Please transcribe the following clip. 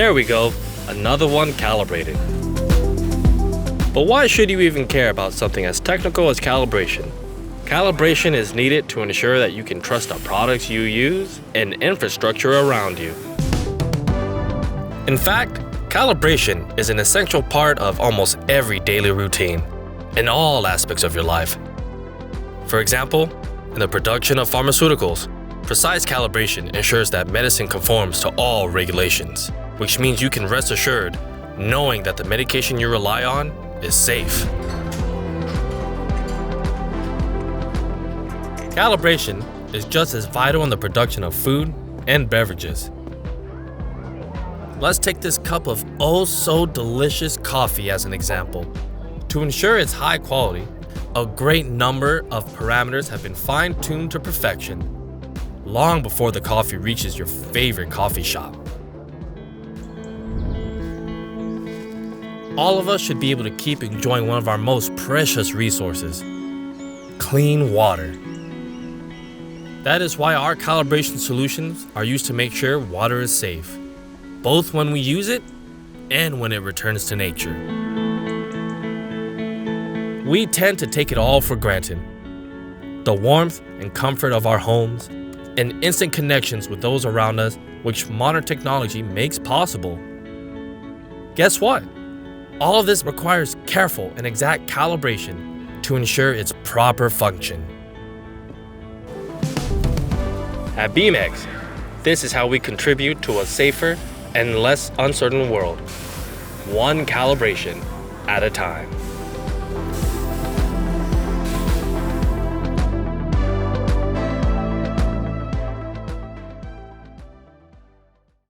There we go, another one calibrated. But why should you even care about something as technical as calibration? Calibration is needed to ensure that you can trust the products you use and infrastructure around you. In fact, calibration is an essential part of almost every daily routine in all aspects of your life. For example, in the production of pharmaceuticals, precise calibration ensures that medicine conforms to all regulations, which means you can rest assured knowing that the medication you rely on is safe. Calibration is just as vital in the production of food and beverages. Let's take this cup of oh-so-delicious coffee as an example. To ensure its high quality, a great number of parameters have been fine-tuned to perfection long before the coffee reaches your favorite coffee shop. All of us should be able to keep enjoying one of our most precious resources, clean water. That is why our calibration solutions are used to make sure water is safe, both when we use it and when it returns to nature. We tend to take it all for granted. The warmth and comfort of our homes and instant connections with those around us, which modern technology makes possible. Guess what? All of this requires careful and exact calibration to ensure its proper function. At Beamex, this is how we contribute to a safer and less uncertain world, one calibration at a time.